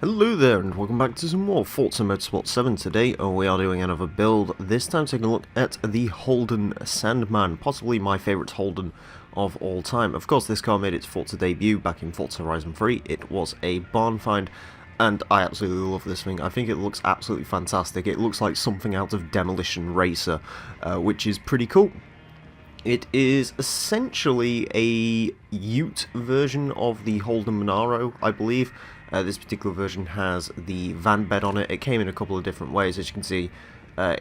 Hello there and welcome back to some more Forza Motorsport 7. Today we are doing another build, this time taking a look at the Holden Sandman, possibly my favourite Holden of all time. Of course this car made its Forza debut back in Forza Horizon 3, it was a barn find and I absolutely love this thing. I think it looks absolutely fantastic. It looks like something out of Demolition Racer, which is pretty cool. It is essentially a Ute version of the Holden Monaro, I believe. This particular version has the van bed on it. It came in a couple of different ways, as you can see.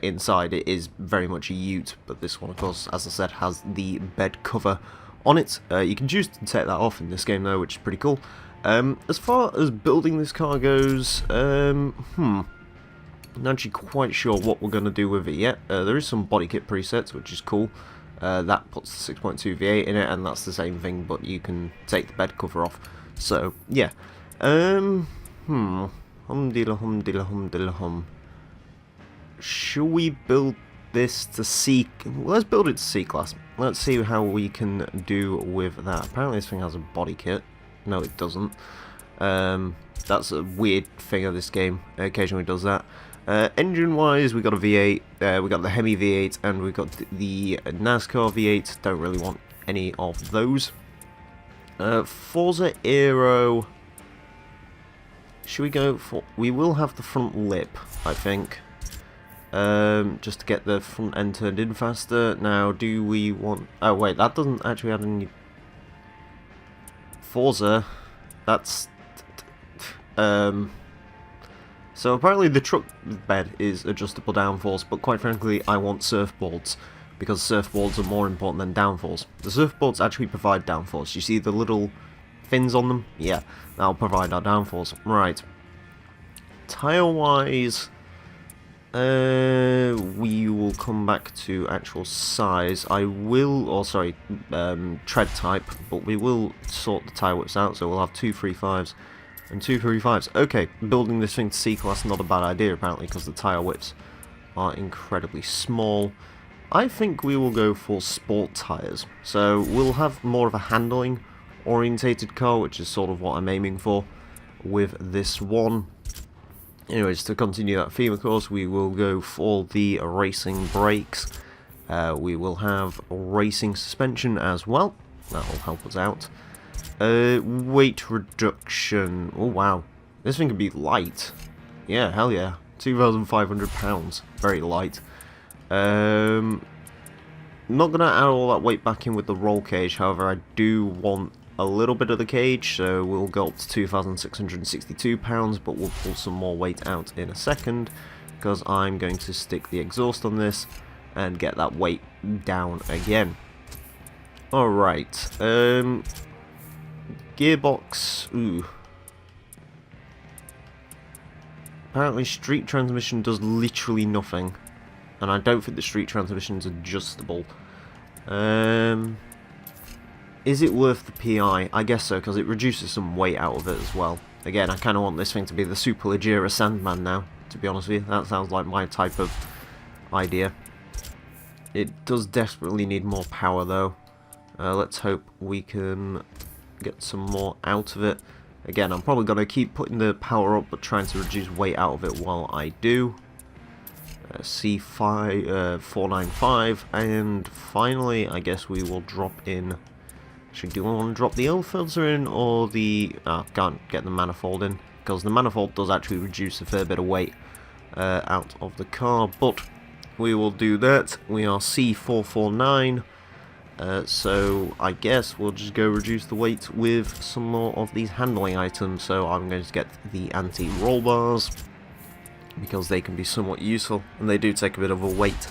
Inside it is very much a Ute, but this one, of course, as I said, has the bed cover on it. You can choose to take that off in this game, though, which is pretty cool. As far as building this car goes, I'm not actually quite sure what we're going to do with it yet. There is some body kit presets, which is cool. That puts the 6.2 V8 in it, and that's the same thing, but you can take the bed cover off. So, yeah. Should we build this to C? Let's build it to C-Class. Let's see how we can do with that. Apparently this thing has a body kit. No, it doesn't. That's a weird thing of this game. It occasionally does that. Engine-wise, we got a V8, we got the Hemi V8, and we got the NASCAR V8. Don't really want any of those. Forza Aero. Should we go for... We will have the front lip, I think. Just to get the front end turned in faster. Now, do we want... Oh, wait, that doesn't actually add any... Forza. That's... So apparently the truck bed is adjustable downforce, but quite frankly, I want surfboards. Because surfboards are more important than downforce. The surfboards actually provide downforce. You see the little... fins on them, yeah, that'll provide our downforce. Right, tire wise, we will come back to actual size. I will, or sorry, tread type, but we will sort the tire widths out, so we'll have 235s and 235s. Okay, building this thing to C-Class, not a bad idea apparently, because the tire widths are incredibly small. I think we will go for sport tires, so we'll have more of a handling orientated car, which is sort of what I'm aiming for with this one. Anyways, to continue that theme, of course, we will go for the racing brakes. We will have racing suspension as well. That will help us out. Weight reduction. Oh wow, this thing can be light. Yeah, hell yeah. 2,500 pounds. Very light. Not gonna add all that weight back in with the roll cage. However, I do want a little bit of the cage, so we'll go up to 2,662 pounds, but we'll pull some more weight out in a second because I'm going to stick the exhaust on this and get that weight down again. Alright, gearbox, ooh. Apparently street transmission does literally nothing, and I don't think the street transmission is adjustable. Is it worth the PI? I guess so, because it reduces some weight out of it as well. Again, I kind of want this thing to be the Superleggera Sandman now, to be honest with you. That sounds like my type of idea. It does desperately need more power, though. Let's hope we can get some more out of it. Again, I'm probably going to keep putting the power up, but trying to reduce weight out of it while I do. C5, 495, and finally, I guess we will drop in... Actually, do I want to drop the oil filter in, or the... can't get the manifold in, because the manifold does actually reduce a fair bit of weight out of the car, but we will do that. We are C449, so I guess we'll just go reduce the weight with some more of these handling items. So I'm going to get the anti-roll bars, because they can be somewhat useful, and they do take a bit of a weight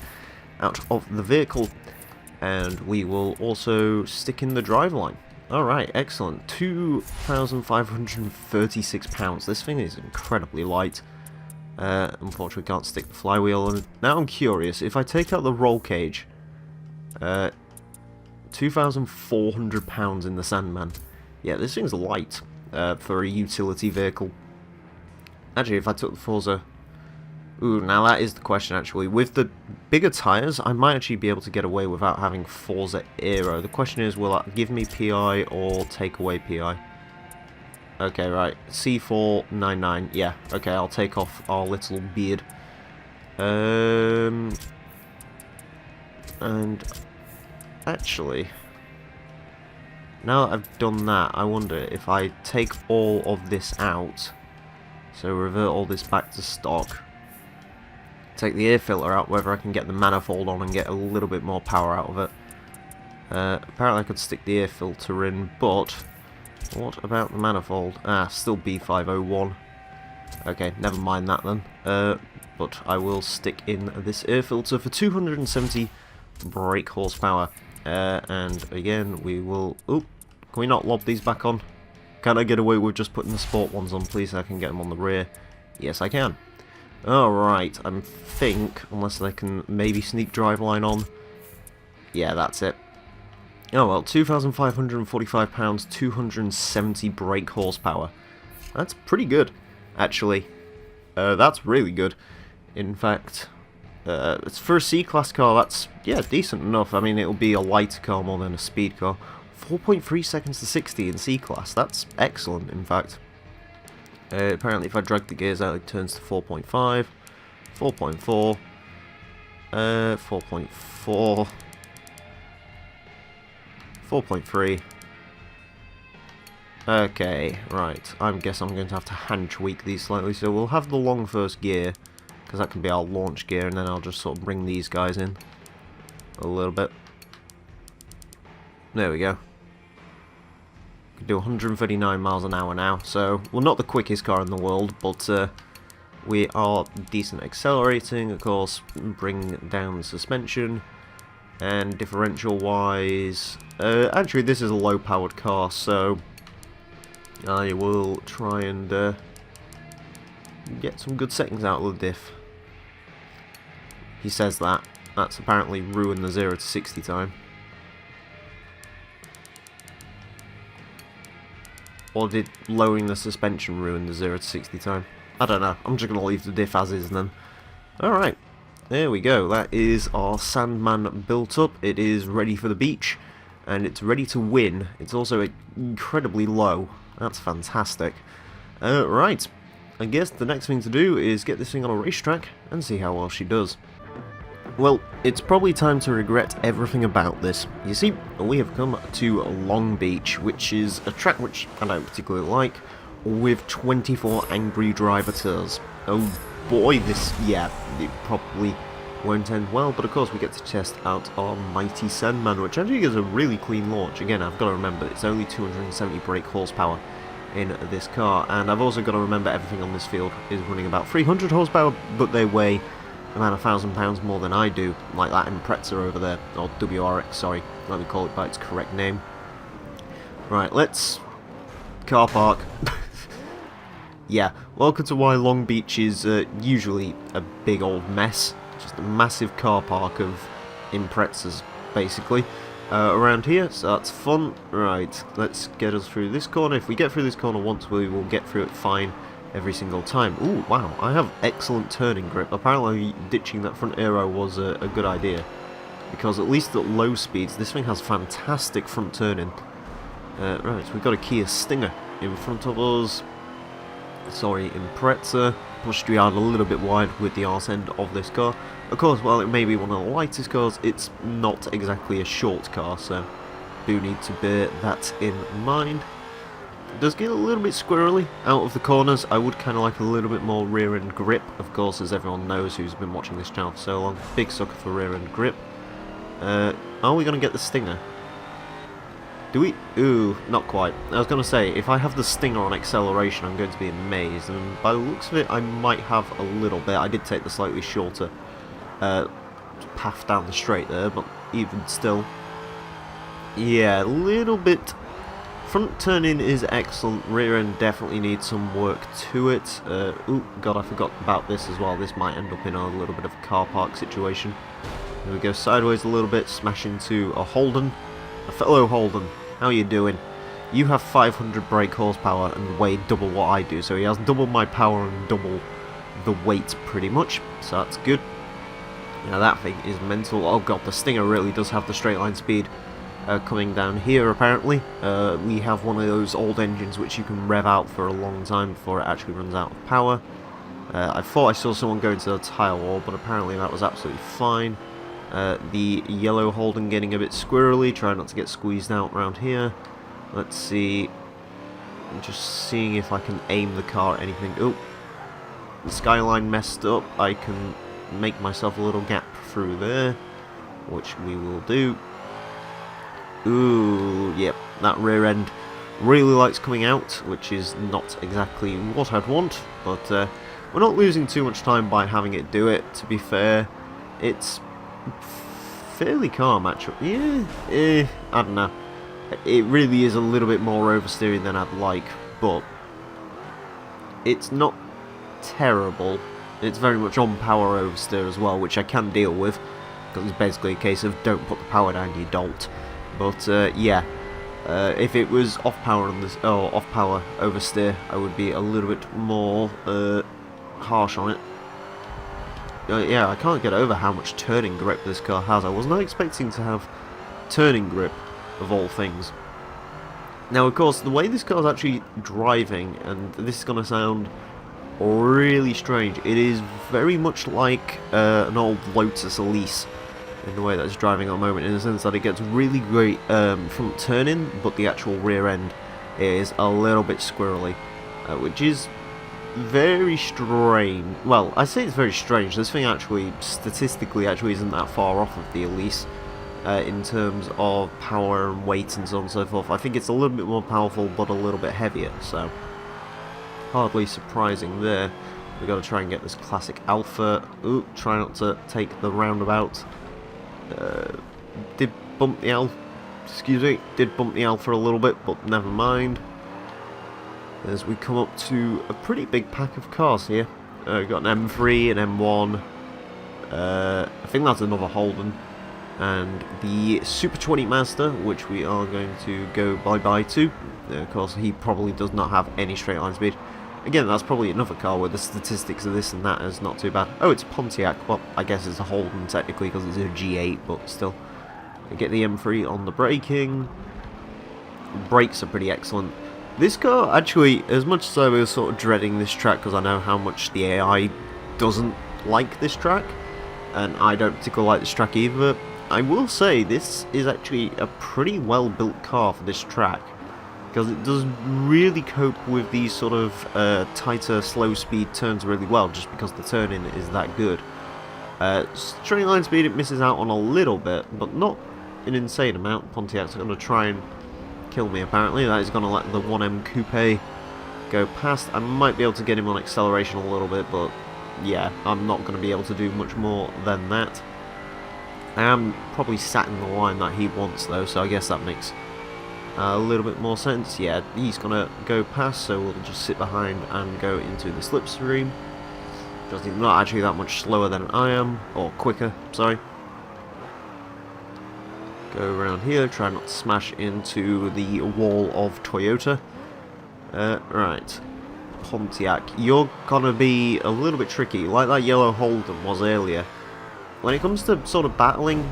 out of the vehicle. And we will also stick in the driveline. Alright, excellent. 2,536 pounds. This thing is incredibly light. Unfortunately, can't stick the flywheel on. Now I'm curious, if I take out the roll cage, 2,400 pounds in the Sandman. Yeah, this thing's light for a utility vehicle. Actually, if I took the Forza... Ooh, now that is the question actually. With the bigger tyres, I might actually be able to get away without having Forza Aero. The question is, will that give me PI or take away PI? Okay, right. C499. Yeah. Okay, I'll take off our little beard. And actually, now that I've done that, I wonder if I take all of this out, so revert all this back to stock, take the air filter out, whether I can get the manifold on and get a little bit more power out of it. Apparently I could stick the air filter in, but what about the manifold? Ah, still B501. Okay, never mind that then. But I will stick in this air filter for 270 brake horsepower. And again, we will... Oop, can we not lob these back on? Can I get away with just putting the sport ones on, please, so I can get them on the rear? Yes, I can. Alright, I think, unless they can maybe sneak drive line on. Yeah, that's it. Oh well, 2,545 pounds, 270 brake horsepower. That's pretty good, actually. That's really good. In fact, it's for a C-Class car, that's, yeah, decent enough. I mean, it'll be a lighter car more than a speed car. 4.3 seconds to 60 in C-Class, that's excellent, in fact. Apparently, if I drag the gears out, it turns to 4.5, 4.4, 4.4, 4.3. Okay, right. I guess I'm going to have to hand tweak these slightly. So we'll have the long first gear, because that can be our launch gear, and then I'll just sort of bring these guys in a little bit. There we go. Can do 139 miles an hour now. So we're not the quickest car in the world, but we are decent accelerating. Of course, bring down the suspension. And differential-wise, actually this is a low-powered car, so I will try and get some good settings out of the diff. He says that. That's apparently ruined the 0 to 60 time. Or did lowering the suspension ruin the 0 to 60 time? I don't know. I'm just going to leave the diff as is then. Alright. There we go, that is our Sandman built up. It is ready for the beach, and it's ready to win. It's also incredibly low. That's fantastic. Right, I guess the next thing to do is get this thing on a racetrack and see how well she does. Well, it's probably time to regret everything about this. You see, we have come to Long Beach, which is a track which I don't particularly like, with 24 angry driver tours. Oh boy, this, yeah, it probably won't end well, but of course we get to test out our mighty Sandman, which actually is a really clean launch. Again, I've got to remember, it's only 270 brake horsepower in this car, and I've also got to remember everything on this field is running about 300 horsepower, but they weigh about 1,000 pounds more than I do, like that Impreza over there, or WRX, sorry, let me call it by its correct name. Right, let's car park. Yeah, welcome to why Long Beach is usually a big old mess. Just a massive car park of Imprezas, basically, around here, so that's fun. Right, let's get us through this corner. If we get through this corner once, we will get through it fine every single time. Ooh, wow, I have excellent turning grip. Apparently ditching that front aero was a good idea, because at least at low speeds, this thing has fantastic front turning. Right, so we've got a Kia Stinger in front of us. Sorry, Impreza, pushed you out a little bit wide with the arse end of this car. Of course, while it may be one of the lightest cars, it's not exactly a short car, so do need to bear that in mind. It does get a little bit squirrely out of the corners. I would kind of like a little bit more rear end grip, of course, as everyone knows who's been watching this channel for so long. Big sucker for rear end grip. Are we going to get the Stinger? Do we? Ooh, not quite. I was going to say, if I have the Stinger on acceleration, I'm going to be amazed. And by the looks of it, I might have a little bit. I did take the slightly shorter path down the straight there, but even still. Yeah, a little bit. Front turning is excellent. Rear end definitely needs some work to it. Ooh, God, I forgot about this as well. This might end up in a little bit of a car park situation. Here we go sideways a little bit, smash into a Holden. A fellow Holden, how you doing? You have 500 brake horsepower and weigh double what I do, so he has double my power and double the weight pretty much, so that's good. Now that thing is mental. Oh god, the Stinger really does have the straight line speed coming down here apparently. We have one of those old engines which you can rev out for a long time before it actually runs out of power. I thought I saw someone go into the tile wall, but apparently that was absolutely fine. The yellow Holden getting a bit squirrely, trying not to get squeezed out around here. Let's see. I'm just seeing if I can aim the car at anything. Oh, the skyline messed up. I can make myself a little gap through there, which we will do. Ooh, yep, that rear end really likes coming out, which is not exactly what I'd want, but we're not losing too much time by having it do it, to be fair. It's fairly calm, actually. Yeah, I don't know. It really is a little bit more oversteering than I'd like, but it's not terrible. It's very much on power oversteer as well, which I can deal with, because it's basically a case of don't put the power down, you dolt. But yeah, if it was off power on this, off power oversteer, I would be a little bit more harsh on it. Yeah, I can't get over how much turning grip this car has. I was not expecting to have turning grip, of all things. Now, of course, the way this car is actually driving, and this is going to sound really strange, it is very much like an old Lotus Elise in the way that it's driving at the moment, in the sense that it gets really great front turning, but the actual rear end is a little bit squirrely, which is very strange. Well, I say it's very strange. This thing actually, statistically, actually isn't that far off of the Elise in terms of power and weight and so on and so forth. I think it's a little bit more powerful, but a little bit heavier, so hardly surprising there. We've got to try and get this classic Alpha. Ooh, try not to take the roundabout. Did bump the Alpha. Excuse me, did bump the Alpha a little bit, but never mind. As we come up to a pretty big pack of cars here. We've got an M3, an M1. I think that's another Holden. And the Super 20 Master, which we are going to go bye-bye to. Of course, he probably does not have any straight line speed. Again, that's probably another car where the statistics of this and that is not too bad. Oh, it's a Pontiac. Well, I guess it's a Holden technically because it's a G8, but still. I get the M3 on the braking. Brakes are pretty excellent. This car, actually, as much as I was sort of dreading this track because I know how much the AI doesn't like this track, and I don't particularly like this track either, I will say this is actually a pretty well built car for this track, because it does really cope with these sort of tighter slow speed turns really well, just because the turning is that good. Straight line speed it misses out on a little bit, but not an insane amount. Pontiac's going to try and kill me apparently. That is going to let the 1M Coupe go past. I might be able to get him on acceleration a little bit, but yeah, I'm not going to be able to do much more than that. I am probably sat in the line that he wants though, so I guess that makes a little bit more sense. Yeah, he's going to go past, so we'll just sit behind and go into the slipstream. Because he's not actually that much slower than I am, or quicker, sorry. Go around here, try not to smash into the wall of Toyota. Right. Pontiac, you're gonna be a little bit tricky, like that yellow Holden was earlier. When it comes to sort of battling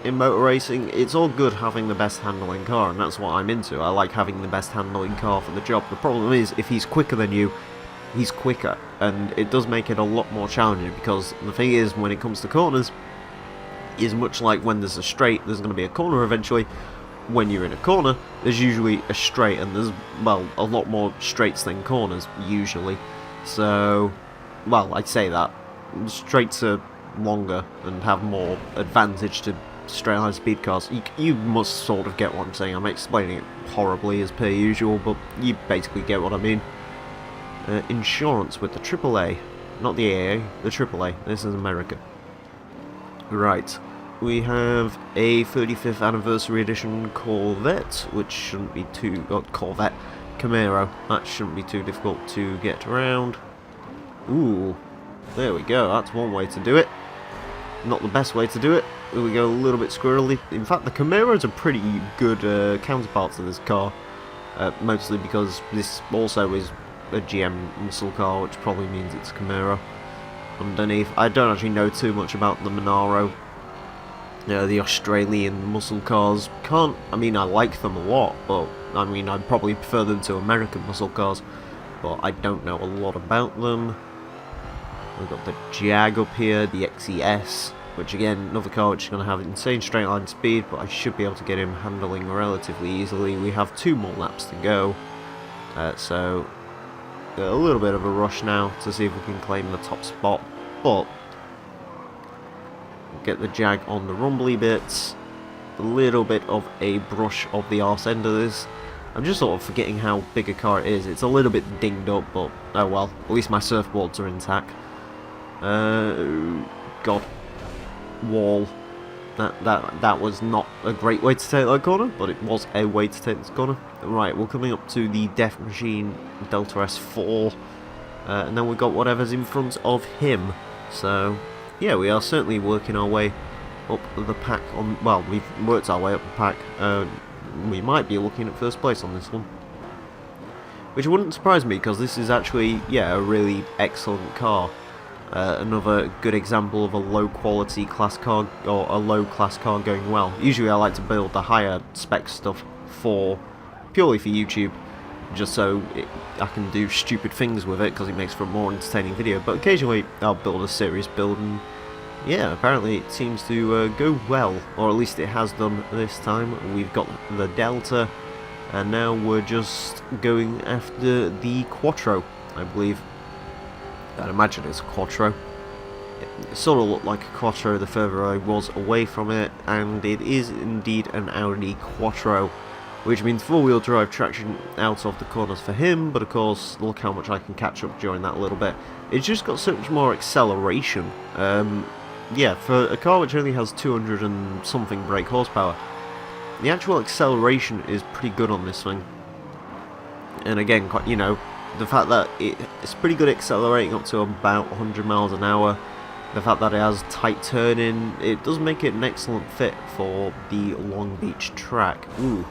in motor racing, it's all good having the best handling car, and that's what I'm into. I like having the best handling car for the job. The problem is, if he's quicker than you, he's quicker, and it does make it a lot more challenging, because the thing is, when it comes to corners, is much like when there's a straight, there's going to be a corner eventually. When you're in a corner, there's usually a straight, and there's, well, a lot more straights than corners, usually. So, well, I'd say that. Straights are longer and have more advantage to straight line speed cars. You must sort of get what I'm saying. I'm explaining it horribly as per usual, but you basically get what I mean. Insurance with the AAA, not the AA, the AAA. This is America. Right. We have a 35th anniversary edition Corvette, which shouldn't be too... Corvette. Camaro. That shouldn't be too difficult to get around. Ooh. There we go. That's one way to do it. Not the best way to do it. We go a little bit squirrely. In fact, the Camaros are pretty good counterparts to this car. Mostly because this also is a GM muscle car, which probably means it's a Camaro. Underneath, I don't actually know too much about the Monaro. The Australian muscle cars can't, I mean, I like them a lot, but I mean, I'd probably prefer them to American muscle cars, but I don't know a lot about them. We've got the Jag up here, the XES, which again, another car which is going to have insane straight line speed, but I should be able to get him handling relatively easily. We have 2 more laps to go, so a little bit of a rush now to see if we can claim the top spot, but we'll get the Jag on the rumbly bits, a little bit of a brush of the arse end of this. I'm just sort of forgetting how big a car it is. It's a little bit dinged up, but oh well, at least my surfboards are intact. God. Wall. That was not a great way to take that corner, but it was a way to take this corner. Right, we're coming up to the Death Machine Delta S4, and then we've got whatever's in front of him. So, yeah, we are certainly working our way up the pack on, well, we've worked our way up the pack. We might be looking at first place on this one, which wouldn't surprise me, because this is actually, yeah, a really excellent car. Another good example of a low quality class car, or a low class car going well. Usually I like to build the higher spec stuff purely for YouTube, just so I can do stupid things with it, because it makes for a more entertaining video, but occasionally I'll build a serious build, and yeah, apparently it seems to go well, or at least it has done this time. We've got the Delta, and now we're just going after the Quattro, I believe. I'd imagine it's a Quattro. It sort of looked like a Quattro the further I was away from it, and it is indeed an Audi Quattro, which means 4-wheel drive traction out of the corners for him, but of course, look how much I can catch up during that little bit. It's just got so much more acceleration. Yeah, for a car which only has 200 and something brake horsepower, the actual acceleration is pretty good on this thing. And again, you know, the fact that it's pretty good accelerating up to about 100 miles an hour, the fact that it has tight turning, it does make it an excellent fit for the Long Beach track. Ooh,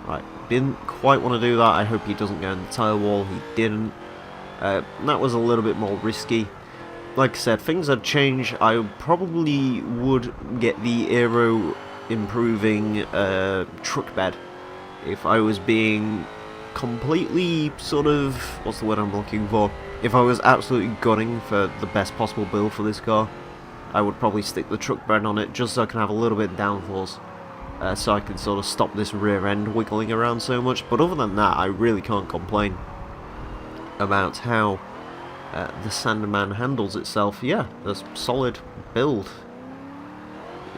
right, didn't quite want to do that. I hope he doesn't go in the tyre wall. He didn't. That was a little bit more risky. Like I said, things had changed. I probably would get the aero improving truck bed if I was being completely sort of, what's the word I'm looking for? If I was absolutely gunning for the best possible build for this car, I would probably stick the truck bed on it just so I can have a little bit of downforce, so I can sort of stop this rear end wiggling around so much. But other than that, I really can't complain about how the Sandman handles itself. Yeah, a solid build.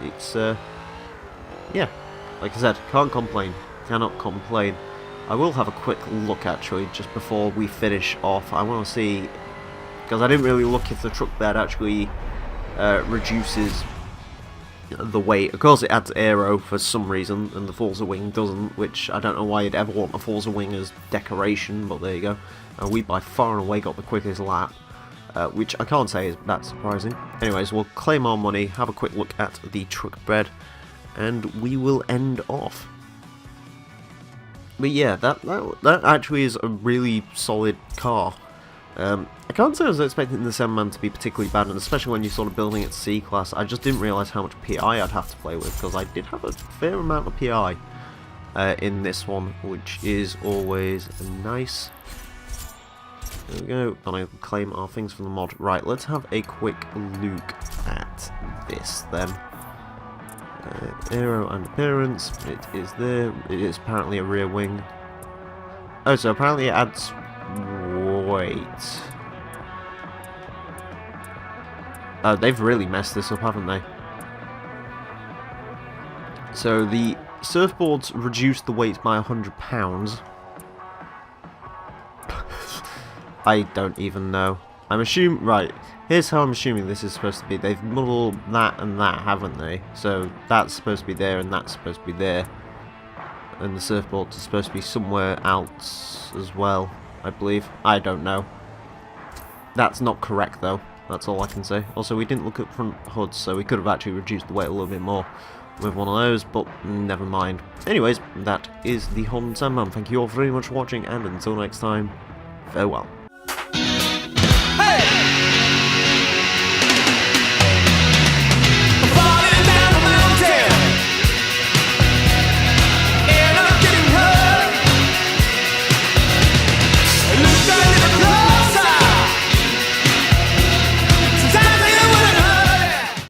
It's yeah, like I said, can't complain, cannot complain. I will have a quick look actually just before we finish off. I want to see, because I didn't really look if the truck bed actually reduces the weight. Of course it adds aero for some reason, and the Forza wing doesn't, which I don't know why you'd ever want a Forza wing as decoration, but there you go. We by far and away got the quickest lap, which I can't say is that surprising. Anyways, we'll claim our money, have a quick look at the truck bed, and we will end off. But yeah, that actually is a really solid car. I can't say I was expecting the Sandman to be particularly bad, and especially when you're sort of building it C-Class, I just didn't realise how much PI I'd have to play with, because I did have a fair amount of PI in this one, which is always nice. There we go, and I claim our things from the mod. Right, let's have a quick look at this then. Aero and appearance, it is there. It is apparently a rear wing. Oh, so apparently it adds weight. Oh, they've really messed this up, haven't they? So the surfboards reduce the weight by £100. I don't even know. I'm assuming, right, here's how I'm assuming this is supposed to be. They've muddled that and that, haven't they? So that's supposed to be there and that's supposed to be there. And the surfboards are supposed to be somewhere else as well, I believe. I don't know. That's not correct though, that's all I can say. Also, we didn't look at front hoods, so we could have actually reduced the weight a little bit more with one of those, but never mind. Anyways, that is the Holden Sandman. Thank you all very much for watching, and until next time, farewell.